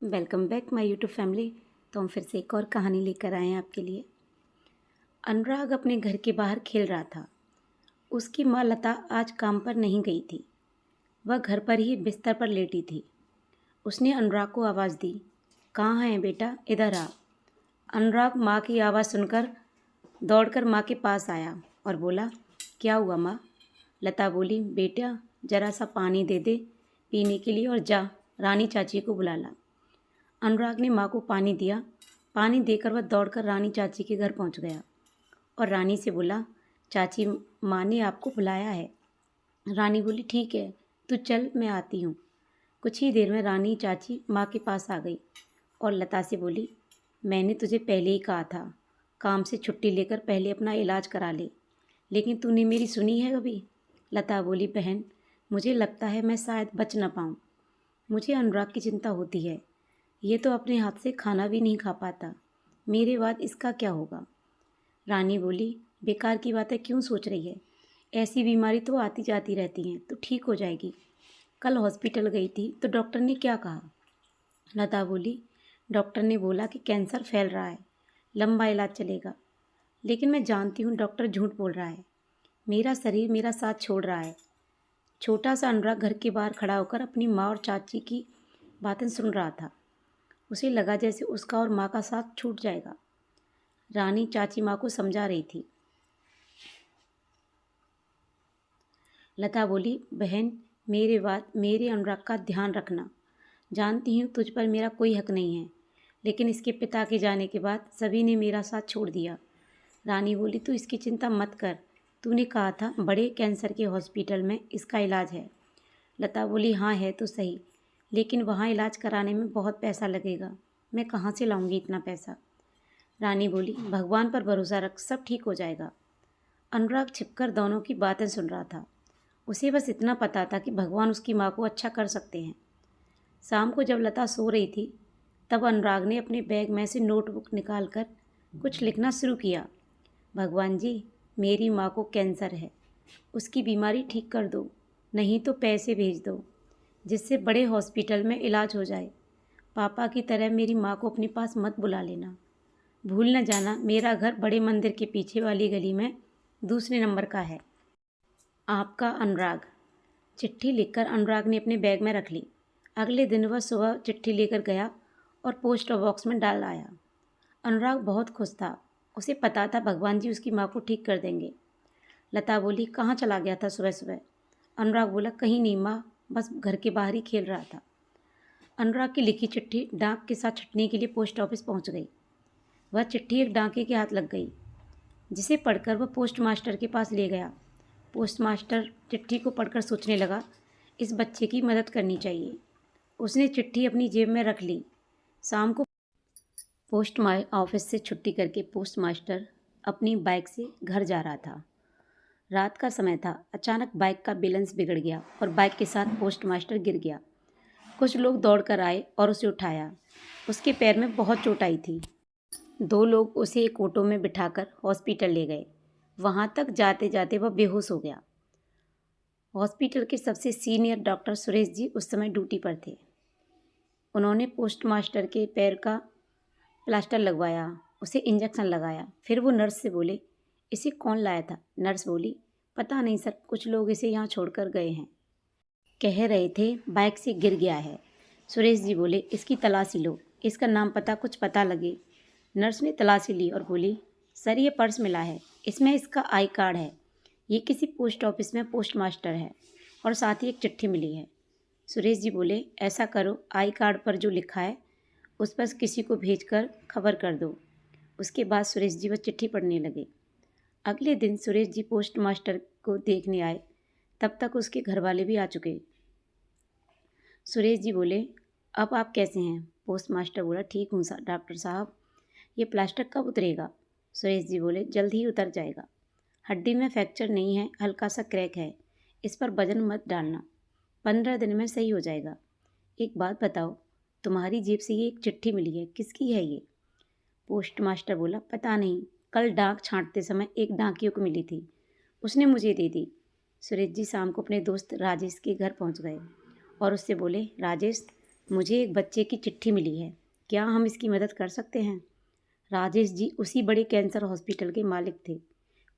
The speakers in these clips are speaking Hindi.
Welcome back my YouTube family. तो हम फिर से एक और कहानी लेकर आए हैं आपके लिए। अनुराग अपने घर के बाहर खेल रहा था। उसकी माँ लता आज काम पर नहीं गई थी। वह घर पर ही बिस्तर पर लेटी थी। उसने अनुराग को आवाज़ दी, कहाँ है बेटा, इधर आ। अनुराग माँ की आवाज़ सुनकर दौड़कर माँ के पास आया और बोला, क्या हुआ माँ? लता बोली, बेटा ज़रा सा पानी दे दे पीने के लिए और जा रानी चाची को बुला ला। अनुराग ने माँ को पानी दिया। पानी देकर वह दौड़कर रानी चाची के घर पहुँच गया और रानी से बोला, चाची माँ ने आपको बुलाया है। रानी बोली, ठीक है तू चल, मैं आती हूँ। कुछ ही देर में रानी चाची माँ के पास आ गई और लता से बोली, मैंने तुझे पहले ही कहा था काम से छुट्टी लेकर पहले अपना इलाज करा ले, लेकिन तूने मेरी सुनी है कभी? लता बोली, बहन मुझे लगता है मैं शायद बच न पाऊँ। मुझे अनुराग की चिंता होती है। ये तो अपने हाथ से खाना भी नहीं खा पाता, मेरे बाद इसका क्या होगा? रानी बोली, बेकार की बातें क्यों सोच रही है? ऐसी बीमारी तो आती जाती रहती हैं, तो ठीक हो जाएगी। कल हॉस्पिटल गई थी तो डॉक्टर ने क्या कहा? लता बोली, डॉक्टर ने बोला कि कैंसर फैल रहा है, लंबा इलाज चलेगा। लेकिन मैं जानती हूँ डॉक्टर झूठ बोल रहा है। मेरा शरीर मेरा साथ छोड़ रहा है। छोटा सा अनुराग घर के बाहर खड़ा होकर अपनी माँ और चाची की बातें सुन रहा था। उसे लगा जैसे उसका और माँ का साथ छूट जाएगा। रानी चाची माँ को समझा रही थी। लता बोली, बहन मेरे अनुराग का ध्यान रखना। जानती हूँ तुझ पर मेरा कोई हक नहीं है, लेकिन इसके पिता के जाने के बाद सभी ने मेरा साथ छोड़ दिया। रानी बोली, तू इसकी चिंता मत कर, तूने कहा था बड़े कैंसर के हॉस्पिटल में इसका इलाज है। लता बोली, हाँ है तो सही, लेकिन वहाँ इलाज कराने में बहुत पैसा लगेगा। मैं कहाँ से लाऊंगी इतना पैसा? रानी बोली, भगवान पर भरोसा रख, सब ठीक हो जाएगा। अनुराग छिपकर दोनों की बातें सुन रहा था। उसे बस इतना पता था कि भगवान उसकी माँ को अच्छा कर सकते हैं। शाम को जब लता सो रही थी तब अनुराग ने अपने बैग में से नोटबुक निकालकर कुछ लिखना शुरू किया। भगवान जी, मेरी माँ को कैंसर है, उसकी बीमारी ठीक कर दो, नहीं तो पैसे भेज दो जिससे बड़े हॉस्पिटल में इलाज हो जाए। पापा की तरह मेरी माँ को अपने पास मत बुला लेना। भूल न जाना मेरा घर बड़े मंदिर के पीछे वाली गली में दूसरे नंबर का है। आपका अनुराग। चिट्ठी लिखकर अनुराग ने अपने बैग में रख ली। अगले दिन वह सुबह चिट्ठी लेकर गया और पोस्ट बॉक्स में डाल आया। अनुराग बहुत खुश था। उसे पता था भगवान जी उसकी माँ को ठीक कर देंगे। लता बोली, कहाँ चला गया था सुबह सुबह? अनुराग बोला, कहीं नहीं माँ, बस घर के बाहर ही खेल रहा था। अनुराग की लिखी चिट्ठी डाक के साथ छटने के लिए पोस्ट ऑफिस पहुँच गई। वह चिट्ठी एक डाके के हाथ लग गई, जिसे पढ़कर वह पोस्ट मास्टर के पास ले गया। पोस्ट मास्टर चिट्ठी को पढ़कर सोचने लगा, इस बच्चे की मदद करनी चाहिए। उसने चिट्ठी अपनी जेब में रख ली। शाम को पोस्ट ऑफिस से छुट्टी करके पोस्ट मास्टर अपनी बाइक से घर जा रहा था। रात का समय था। अचानक बाइक का बैलेंस बिगड़ गया और बाइक के साथ पोस्ट मास्टर गिर गया। कुछ लोग दौड़कर आए और उसे उठाया। उसके पैर में बहुत चोट आई थी। 2 लोग उसे एक ऑटो में बिठाकर हॉस्पिटल ले गए। वहाँ तक जाते जाते वह बेहोश हो गया। हॉस्पिटल के सबसे सीनियर डॉक्टर सुरेश जी उस समय ड्यूटी पर थे। उन्होंने पोस्ट मास्टर के पैर का प्लास्टर लगवाया, उसे इंजेक्शन लगाया। फिर वो नर्स से बोले, इसे कौन लाया था? नर्स बोली, पता नहीं सर, कुछ लोग इसे यहाँ छोड़कर गए हैं। कह रहे थे बाइक से गिर गया है। सुरेश जी बोले, इसकी तलाशी लो, इसका नाम पता कुछ पता लगे। नर्स ने तलाशी ली और बोली, सर ये पर्स मिला है, इसमें इसका आई कार्ड है। ये किसी पोस्ट ऑफिस में पोस्ट मास्टर है और साथ ही एक चिट्ठी मिली है। सुरेश जी बोले, ऐसा करो, आई कार्ड पर जो लिखा है उस पर किसी को भेजकर खबर कर दो। उसके बाद सुरेश जी वह चिट्ठी पढ़ने लगे। अगले दिन सुरेश जी पोस्ट मास्टर को देखने आए। तब तक उसके घर वाले भी आ चुके। सुरेश जी बोले, अब आप कैसे हैं? पोस्ट मास्टर बोला, ठीक हूँ डॉक्टर साहब। ये प्लास्टर कब उतरेगा? सुरेश जी बोले, जल्द ही उतर जाएगा। हड्डी में फ्रैक्चर नहीं है, हल्का सा क्रैक है, इस पर वजन मत डालना, 15 दिन में सही हो जाएगा। एक बात बताओ, तुम्हारी जेब से ये एक चिट्ठी मिली है, किसकी है ये? पोस्ट मास्टर बोला, पता नहीं, कल डाक छांटते समय एक डाकियों को मिली थी, उसने मुझे दे दी। सुरेश जी शाम को अपने दोस्त राजेश के घर पहुंच गए और उससे बोले, राजेश मुझे एक बच्चे की चिट्ठी मिली है, क्या हम इसकी मदद कर सकते हैं? राजेश जी उसी बड़े कैंसर हॉस्पिटल के मालिक थे।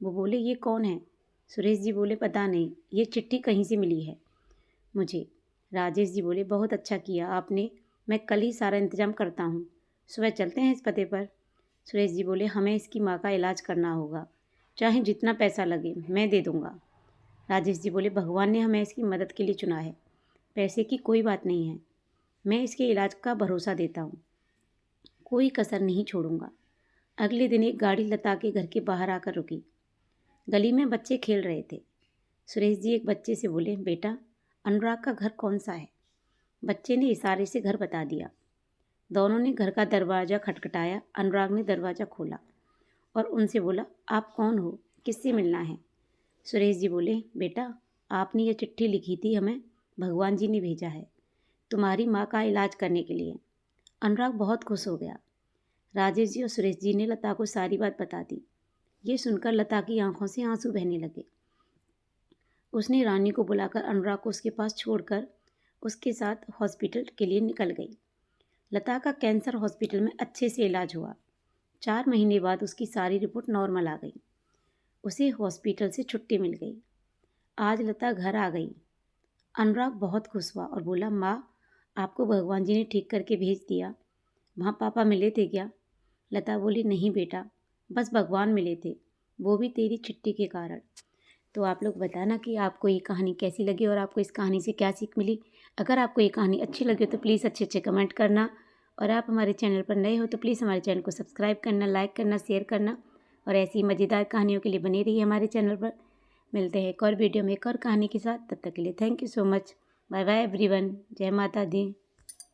वो बोले, ये कौन है? सुरेश जी बोले, पता नहीं, ये चिट्ठी कहीं से मिली है मुझे। राजेश जी बोले, बहुत अच्छा किया आपने, मैं कल ही सारा इंतजाम करता हूँ। सुबह चलते हैं इस पते पर। सुरेश जी बोले, हमें इसकी माँ का इलाज करना होगा, चाहे जितना पैसा लगे मैं दे दूँगा। राजेश जी बोले, भगवान ने हमें इसकी मदद के लिए चुना है, पैसे की कोई बात नहीं है, मैं इसके इलाज का भरोसा देता हूँ, कोई कसर नहीं छोड़ूंगा। अगले दिन एक गाड़ी लता के घर के बाहर आकर रुकी। गली में बच्चे खेल रहे थे। सुरेश जी एक बच्चे से बोले, बेटा अनुराग का घर कौन सा है? बच्चे ने इशारे से घर बता दिया। दोनों ने घर का दरवाज़ा खटखटाया। अनुराग ने दरवाज़ा खोला और उनसे बोला, आप कौन हो, किससे मिलना है? सुरेश जी बोले, बेटा आपने ये चिट्ठी लिखी थी, हमें भगवान जी ने भेजा है तुम्हारी माँ का इलाज करने के लिए। अनुराग बहुत खुश हो गया। राजेश जी और सुरेश जी ने लता को सारी बात बता दी। ये सुनकर लता की आंखों से आंसू बहने लगे। उसने रानी को बुलाकर अनुराग को उसके पास छोड़कर उसके साथ हॉस्पिटल के लिए निकल गई। लता का कैंसर हॉस्पिटल में अच्छे से इलाज हुआ। 4 महीने बाद उसकी सारी रिपोर्ट नॉर्मल आ गई। उसे हॉस्पिटल से छुट्टी मिल गई। आज लता घर आ गई। अनुराग बहुत खुश हुआ और बोला, माँ आपको भगवान जी ने ठीक करके भेज दिया, वहाँ पापा मिले थे क्या? लता बोली, नहीं बेटा, बस भगवान मिले थे, वो भी तेरी चिट्ठी के कारण। तो आप लोग बताना कि आपको ये कहानी कैसी लगी और आपको इस कहानी से क्या सीख मिली। अगर आपको ये कहानी अच्छी लगी तो प्लीज़ अच्छे अच्छे कमेंट करना, और आप हमारे चैनल पर नए हो तो प्लीज़ हमारे चैनल को सब्सक्राइब करना, लाइक करना, शेयर करना, और ऐसी मज़ेदार कहानियों के लिए बने रहिए हमारे चैनल पर। मिलते हैं एक और वीडियो में एक और कहानी के साथ। तब तक के लिए thank you so much. Bye bye everyone. जय माता दी।